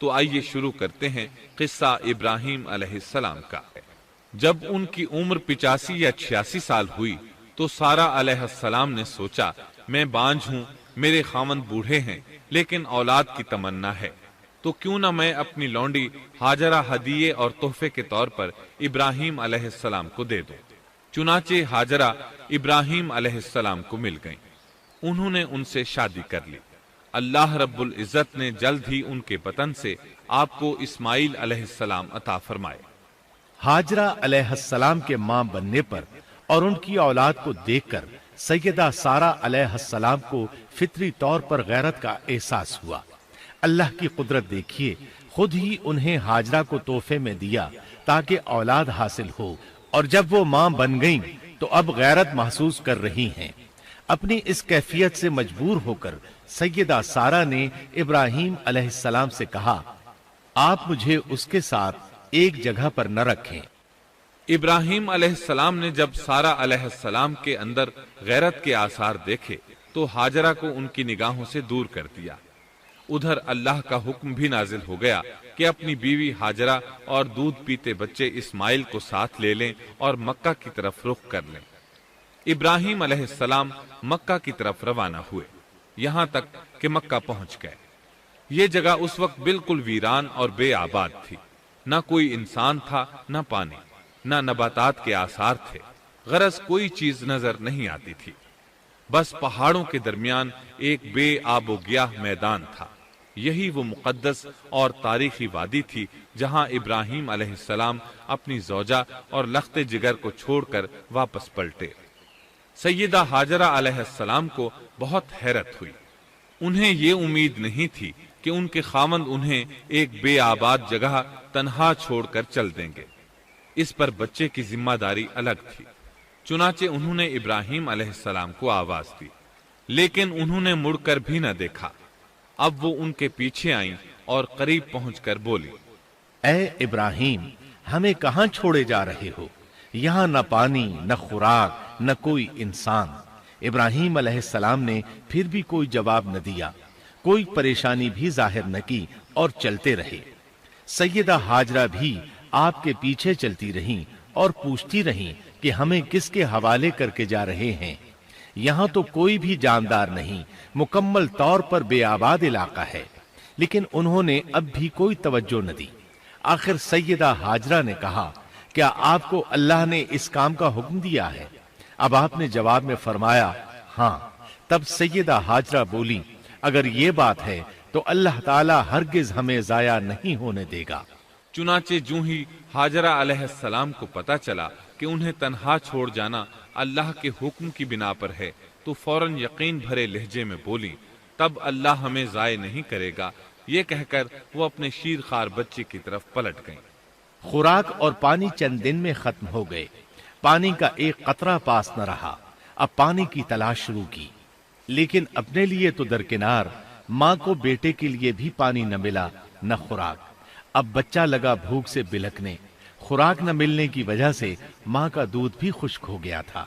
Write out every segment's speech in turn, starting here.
تو آئیے شروع کرتے ہیں قصہ ابراہیم علیہ السلام کا۔ جب ان کی عمر 85 یا 86 سال ہوئی تو سارہ علیہ السلام نے سوچا میں بانجھ ہوں، میرے خاوند بوڑھے ہیں، لیکن اولاد کی تمنا ہے، تو کیوں نہ میں اپنی لونڈی ہاجرہ ہدیے اور تحفے کے طور پر ابراہیم علیہ السلام کو دے دوں۔ چنانچہ ہاجرہ ابراہیم علیہ السلام کو مل گئیں، انہوں نے ان سے شادی کر لی۔ اللہ رب العزت نے جلد ہی ان کے بطن سے آپ کو اسماعیل علیہ السلام عطا فرمائے۔ ہاجرہ علیہ السلام کے ماں بننے پر اور ان کی اولاد کو دیکھ کر سیدہ سارہ علیہ السلام کو فطری طور پر غیرت کا احساس ہوا۔ اللہ کی قدرت دیکھیے، خود ہی انہیں ہاجرہ کو تحفے میں دیا تاکہ اولاد حاصل ہو، اور جب وہ ماں بن گئیں تو اب غیرت محسوس کر رہی ہیں۔ اپنی اس کیفیت سے مجبور ہو کر سیدہ سارہ نے ابراہیم علیہ السلام سے کہا، آپ مجھے اس کے ساتھ ایک جگہ پر نہ رکھیں۔ ابراہیم علیہ السلام نے جب سارہ علیہ السلام کے اندر غیرت کے آثار دیکھے تو ہاجرہ کو ان کی نگاہوں سے دور کر دیا۔ ادھر اللہ کا حکم بھی نازل ہو گیا کہ اپنی بیوی ہاجرہ اور دودھ پیتے بچے اسماعیل کو ساتھ لے لیں اور مکہ کی طرف رخ کر لیں۔ ابراہیم علیہ السلام مکہ کی طرف روانہ ہوئے، یہاں تک کہ مکہ پہنچ گئے۔ یہ جگہ اس وقت بالکل ویران اور بے آباد تھی، نہ کوئی انسان تھا، نہ پانی، نہ نباتات کے آثار تھے، غرض کوئی چیز نظر نہیں آتی تھی، بس پہاڑوں کے درمیان ایک بے آب و گیاہ میدان تھا۔ یہی وہ مقدس اور تاریخی وادی تھی جہاں ابراہیم علیہ السلام اپنی زوجہ اور لخت جگر کو چھوڑ کر واپس پلٹے۔ سیدہ ہاجرہ علیہ السلام کو بہت حیرت ہوئی، انہیں یہ امید نہیں تھی کہ ان کے خاوند انہیں ایک بے آباد جگہ تنہا چھوڑ کر چل دیں گے، اس پر بچے کی ذمہ داری الگ تھی۔ چنانچہ انہوں نے ابراہیم علیہ السلام کو آواز دی، لیکن انہوں نے مڑ کر بھی نہ دیکھا۔ اب وہ ان کے پیچھے آئیں اور قریب پہنچ کر بولی، اے ابراہیم، ہمیں کہاں چھوڑے جا رہے ہو؟ یہاں نہ پانی، نہ خوراک، نہ کوئی انسان۔ ابراہیم علیہ السلام نے پھر بھی کوئی جواب نہ دیا، کوئی پریشانی بھی ظاہر نہ کی اور چلتے رہے۔ سیدہ ہاجرہ بھی آپ کے پیچھے چلتی رہیں اور پوچھتی رہیں کہ ہمیں کس کے حوالے کر کے جا رہے ہیں؟ یہاں تو کوئی بھی جاندار نہیں، مکمل طور پر بے آباد علاقہ ہے۔ لیکن انہوں نے اب بھی کوئی توجہ نہ دی۔ آخر سیدہ ہاجرہ نے کہا، کیا آپ کو اللہ نے اس کام کا حکم دیا ہے؟ اب آپ نے جواب میں فرمایا، ہاں۔ تب سیدہ ہاجرہ بولی، اگر یہ بات ہے تو اللہ تعالی ہرگز ہمیں ضائع نہیں ہونے دے گا۔ چنانچہ جوں ہی ہاجرہ علیہ السلام کو پتا چلا کہ انہیں تنہا چھوڑ جانا اللہ کے حکم کی بنا پر ہے تو فوراً یقین بھرے لہجے میں بولی، تب اللہ ہمیں ضائع نہیں کرے گا۔ یہ کہہ کر وہ اپنے شیر خوار بچے کی طرف پلٹ گئیں۔ خوراک اور پانی چند دن میں ختم ہو گئے، پانی کا ایک قطرہ پاس نہ رہا۔ اب پانی کی تلاش شروع کی، لیکن اپنے لیے تو درکنار، ماں کو بیٹے کے لیے بھی پانی نہ ملا، نہ خوراک۔ اب بچہ لگا بھوک سے بلکنے، خوراک نہ ملنے کی وجہ سے ماں کا دودھ بھی خشک ہو گیا تھا۔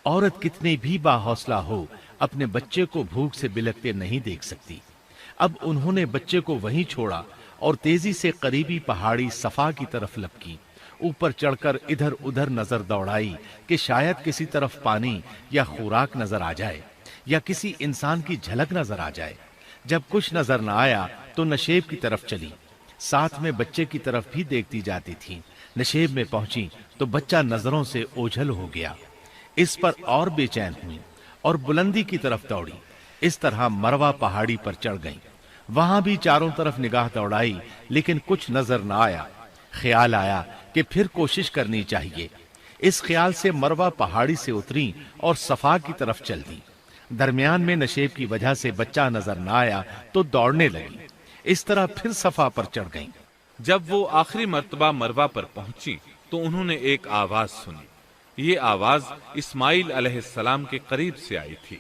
عورت کتنی بھی باحوصلہ ہو، اپنے بچے کو بھوک سے بلکتے نہیں دیکھ سکتی۔ اب انہوں نے بچے کو وہیں چھوڑا اور تیزی سے قریبی پہاڑی صفا کی طرف لپکی، اوپر چڑھ کر ادھر ادھر نظر دوڑائی کہ شاید کسی طرف پانی یا خوراک نظر آ جائے یا کسی انسان کی جھلک نظر آ جائے۔ جب کچھ نظر نہ آیا تو نشیب کی طرف چلی، ساتھ میں بچے کی طرف بھی دیکھتی جاتی تھی۔ نشیب میں پہنچی تو بچہ نظروں سے اوجھل ہو گیا۔ اس پر اور بے چین ہوئی اور بلندی کی طرف دوڑی۔ اس طرح مروہ پہاڑی پر چڑھ گئیں۔ وہاں بھی چاروں طرف نگاہ دوڑائی لیکن کچھ نظر نہ آیا۔ خیال آیا کہ پھر کوشش کرنی چاہیے۔ اس خیال سے مروہ پہاڑی سے اتری اور صفا کی طرف چل دی۔ درمیان میں نشیب کی وجہ سے بچہ نظر نہ آیا تو دوڑنے لگی۔ اس طرح پھر صفا پر چڑھ گئیں۔ جب وہ آخری مرتبہ مروہ پر پہنچی تو انہوں نے ایک آواز سنی۔ یہ آواز اسماعیل علیہ السلام کے قریب سے آئی تھی۔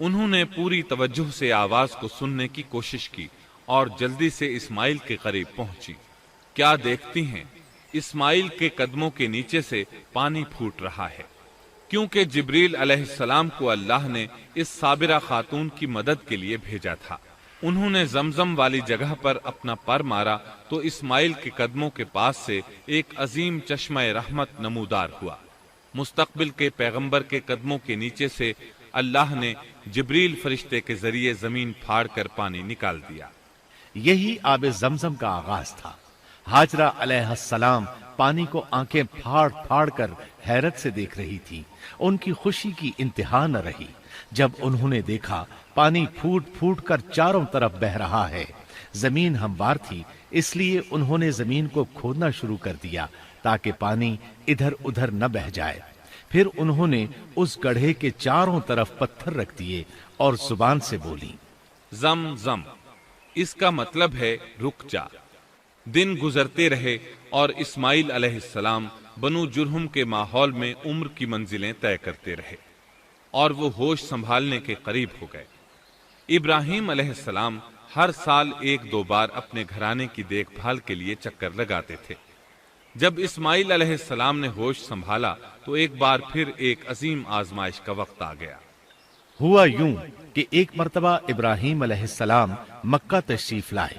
انہوں نے پوری توجہ سے آواز کو سننے کی کوشش کی اور جلدی سے اسماعیل کے قریب پہنچی۔ کیا دیکھتی ہیں، اسماعیل کے قدموں کے نیچے سے پانی پھوٹ رہا ہے، کیونکہ جبریل علیہ السلام کو اللہ نے اس صابرہ خاتون کی مدد کے لیے بھیجا تھا۔ انہوں نے زمزم والی جگہ پر اپنا پر مارا تو اسماعیل کے قدموں کے پاس سے ایک عظیم چشمہ رحمت نمودار ہوا۔ مستقبل کے پیغمبر کے قدموں کے نیچے سے اللہ نے جبریل فرشتے کے ذریعے زمین پھاڑ کر پانی نکال دیا۔ یہی آب زمزم کا آغاز تھا۔ ہاجرہ علیہ السلام پانی کو آنکھیں پھاڑ پھاڑ کر حیرت سے دیکھ رہی تھی۔ ان کی خوشی کی انتہا نہ رہی جب انہوں نے دیکھا پانی پھوٹ پھوٹ کر چاروں طرف بہ رہا ہے۔ زمین ہموار تھی، اس لیے انہوں نے زمین کو کھودنا شروع کر دیا تاکہ پانی ادھر ادھر نہ بہ جائے۔ پھر انہوں نے اس گڑھے کے چاروں طرف پتھر رکھ دیے اور زبان سے بولی، زم زم، اس کا مطلب ہے رک جا۔ دن گزرتے رہے اور اسماعیل علیہ السلام بنو جرہم کے ماحول میں عمر کی منزلیں طے کرتے رہے اور وہ ہوش سنبھالنے کے قریب ہو گئے۔ ابراہیم علیہ السلام ہر سال ایک دو بار اپنے گھرانے کی دیکھ بھال کے لیے چکر لگاتے تھے۔ جب اسماعیل علیہ السلام نے ہوش سنبھالا تو ایک بار پھر ایک عظیم آزمائش کا وقت آ گیا۔ ہوا یوں کہ ایک مرتبہ ابراہیم علیہ السلام مکہ تشریف لائے۔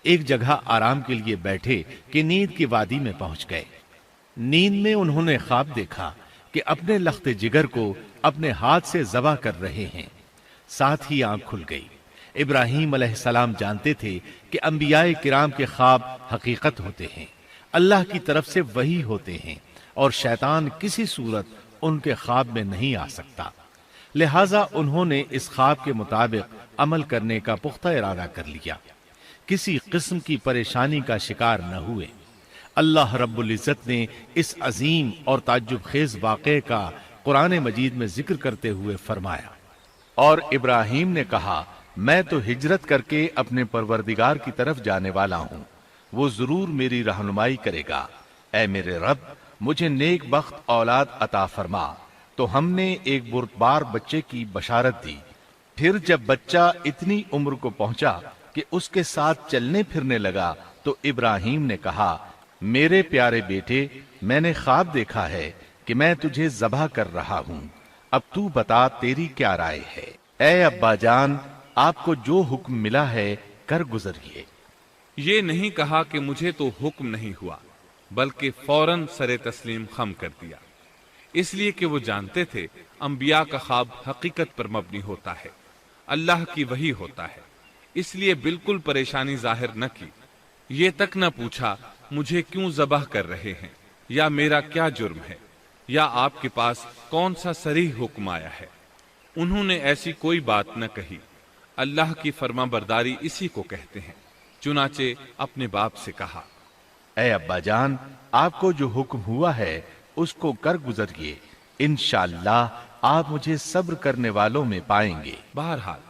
ایک جگہ آرام کے لیے بیٹھے کہ نیند کی وادی میں پہنچ گئے۔ نیند میں انہوں نے خواب دیکھا کہ اپنے لخت جگر کو اپنے ہاتھ سے ذبح کر رہے ہیں۔ ساتھ ہی آنکھ کھل گئی۔ ابراہیم علیہ السلام جانتے تھے کہ انبیاء کرام کے خواب حقیقت ہوتے ہیں، اللہ کی طرف سے وحی ہوتے ہیں، اور شیطان کسی صورت ان کے خواب میں نہیں آ سکتا۔ لہٰذا انہوں نے اس خواب کے مطابق عمل کرنے کا پختہ ارادہ کر لیا۔ کسی قسم کی پریشانی کا شکار نہ ہوئے۔ اللہ رب العزت نے اس عظیم اور تعجب خیز واقعے کا قرآن مجید میں ذکر کرتے ہوئے فرمایا، اور ابراہیم نے کہا، میں تو ہجرت کر کے اپنے پروردگار کی طرف جانے والا ہوں، وہ ضرور میری رہنمائی کرے گا۔ اے میرے رب، مجھے نیک بخت اولاد عطا فرما۔ تو ہم نے ایک بردبار بچے کی بشارت دی۔ پھر جب بچہ اتنی عمر کو پہنچا کہ اس کے ساتھ چلنے پھرنے لگا تو ابراہیم نے کہا، میرے پیارے بیٹے، میں نے خواب دیکھا ہے کہ میں تجھے ذبح کر رہا ہوں، اب تو بتا تیری کیا رائے ہے؟ اے ابا جان، آپ کو جو حکم ملا ہے کر گزریے۔ یہ نہیں کہا کہ مجھے تو حکم نہیں ہوا، بلکہ فوراً سر تسلیم خم کر دیا، اس لیے کہ وہ جانتے تھے انبیاء کا خواب حقیقت پر مبنی ہوتا ہے، اللہ کی وحی ہوتا ہے، اس لیے بالکل پریشانی ظاہر نہ کی۔ یہ تک نہ پوچھا مجھے کیوں ذبح کر رہے ہیں، یا میرا کیا جرم ہے، یا آپ کے پاس کون سا صریح حکم آیا ہے۔ انہوں نے ایسی کوئی بات نہ کہی۔ اللہ کی فرما برداری اسی کو کہتے ہیں۔ چنانچہ اپنے باپ سے کہا، اے ابا جان، آپ کو جو حکم ہوا ہے اس کو کر گزریے، انشاءاللہ آپ مجھے صبر کرنے والوں میں پائیں گے۔ بہرحال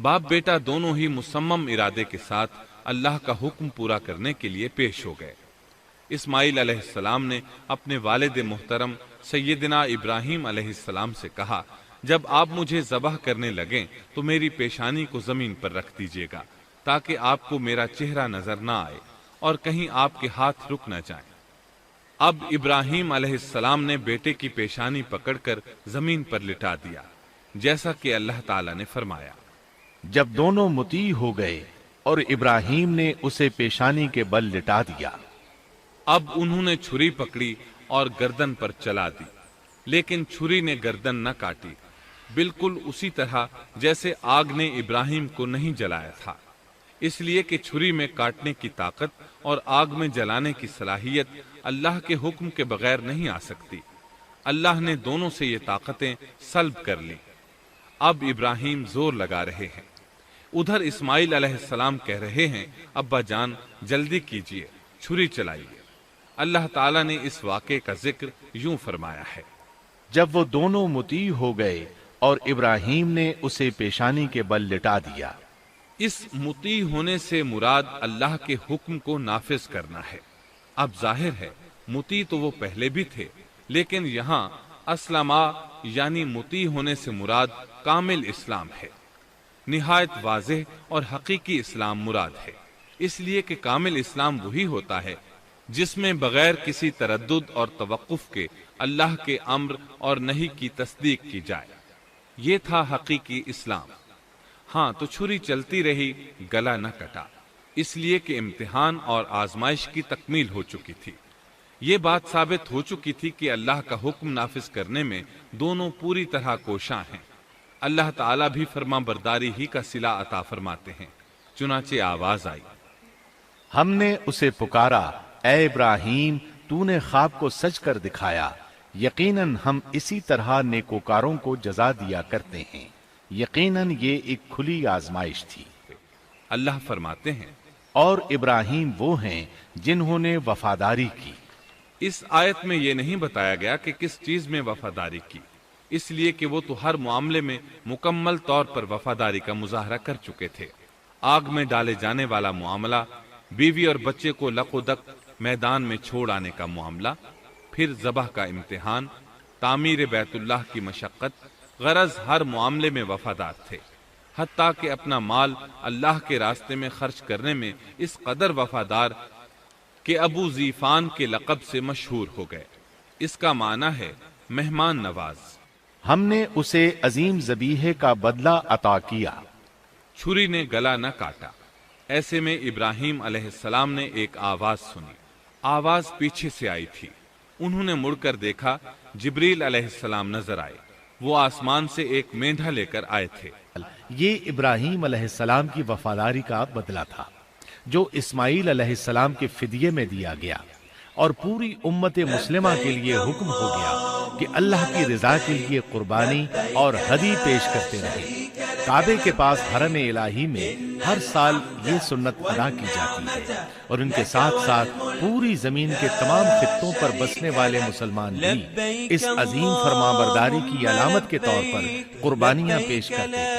باپ بیٹا دونوں ہی مصمم ارادے کے ساتھ اللہ کا حکم پورا کرنے کے لیے پیش ہو گئے۔ اسماعیل علیہ السلام نے اپنے والد محترم سیدنا ابراہیم علیہ السلام سے کہا، جب آپ مجھے ذبح کرنے لگیں تو میری پیشانی کو زمین پر رکھ دیجیے گا تاکہ آپ کو میرا چہرہ نظر نہ آئے اور کہیں آپ کے ہاتھ رک نہ جائیں۔ اب ابراہیم علیہ السلام نے بیٹے کی پیشانی پکڑ کر زمین پر لٹا دیا، جیسا کہ اللہ تعالی نے فرمایا۔ جب دونوں مطیع ہو گئے اور ابراہیم نے اسے پیشانی کے بل لٹا دیا، اب انہوں نے چھری پکڑی اور گردن پر چلا دی، لیکن چھری نے گردن نہ کاٹی، بالکل اسی طرح جیسے آگ نے ابراہیم کو نہیں جلایا تھا، اس لیے کہ چھری میں کاٹنے کی طاقت اور آگ میں جلانے کی صلاحیت اللہ کے حکم کے بغیر نہیں آ سکتی۔ اللہ نے دونوں سے یہ طاقتیں سلب کر لی۔ اب ابراہیم زور لگا رہے ہیں، ادھر اسماعیل علیہ السلام کہہ رہے ہیں، ابا جان جلدی کیجئے، چھری چلائیے۔ اللہ تعالیٰ نے اس واقعے کا ذکر یوں فرمایا ہے، جب وہ دونوں مطیع ہو گئے اور ابراہیم نے اسے پیشانی کے بل لٹا دیا۔ اس مطیع ہونے سے مراد اللہ کے حکم کو نافذ کرنا ہے۔ اب ظاہر ہے مطیع تو وہ پہلے بھی تھے، لیکن یہاں اسلما یعنی مطیع ہونے سے مراد کامل اسلام ہے۔ نہایت واضح اور حقیقی اسلام مراد ہے، اس لیے کہ کامل اسلام وہی ہوتا ہے جس میں بغیر کسی تردد اور توقف کے اللہ کے امر اور نہی کی تصدیق کی جائے۔ یہ تھا حقیقی اسلام۔ ہاں تو چھری چلتی رہی، گلا نہ کٹا، اس لیے کہ امتحان اور آزمائش کی تکمیل ہو چکی تھی۔ یہ بات ثابت ہو چکی تھی کہ اللہ کا حکم نافذ کرنے میں دونوں پوری طرح کوشاں ہیں۔ اللہ تعالیٰ بھی فرما برداری ہی کا صلہ عطا فرماتے ہیں۔ چنانچہ آواز آئی، ہم نے اسے پکارا، اے ابراہیم تو نے خواب کو سچ کر دکھایا، یقیناً ہم اسی طرح نیکوکاروں کو جزا دیا کرتے ہیں، یقیناً یہ ایک کھلی آزمائش تھی۔ اللہ فرماتے ہیں، اور ابراہیم وہ ہیں جنہوں نے وفاداری کی۔ اس آیت میں یہ نہیں بتایا گیا کہ کس چیز میں وفاداری کی، اس لیے کہ وہ تو ہر معاملے میں مکمل طور پر وفاداری کا مظاہرہ کر چکے تھے۔ آگ میں ڈالے جانے والا معاملہ، بیوی اور بچے کو لق و دق میدان میں چھوڑ آنے کا معاملہ، پھر ذبح کا امتحان، تعمیر بیت اللہ کی مشقت، غرض ہر معاملے میں وفادار تھے، حتیٰ کہ اپنا مال اللہ کے راستے میں خرچ کرنے میں اس قدر وفادار کہ ابو زیفان کے لقب سے مشہور ہو گئے۔ اس کا معنی ہے مہمان نواز۔ ہم نے اسے عظیم ذبیحے کا بدلہ عطا کیا۔ چھری نے گلا نہ کاٹا۔ ایسے میں ابراہیم علیہ السلام نے ایک آواز سنی، آواز پیچھے سے آئی تھی۔ انہوں نے مڑ کر دیکھا، جبریل علیہ السلام نظر آئے، وہ آسمان سے ایک مینڈھا لے کر آئے تھے۔ یہ ابراہیم علیہ السلام کی وفاداری کا بدلہ تھا جو اسماعیل علیہ السلام کے فدیے میں دیا گیا، اور پوری امت مسلمہ کے لیے حکم ہو گیا کہ اللہ کی رضا کے لیے قربانی اور ہدی پیش کرتے رہیں۔ کعبے کے پاس حرم الہی میں ہر سال یہ سنت ادا کی جاتی ہے، اور ان کے ساتھ ساتھ پوری زمین کے تمام خطوں پر بسنے والے مسلمان بھی اس عظیم فرمانبرداری کی علامت کے طور پر قربانیاں پیش کرتے ہیں۔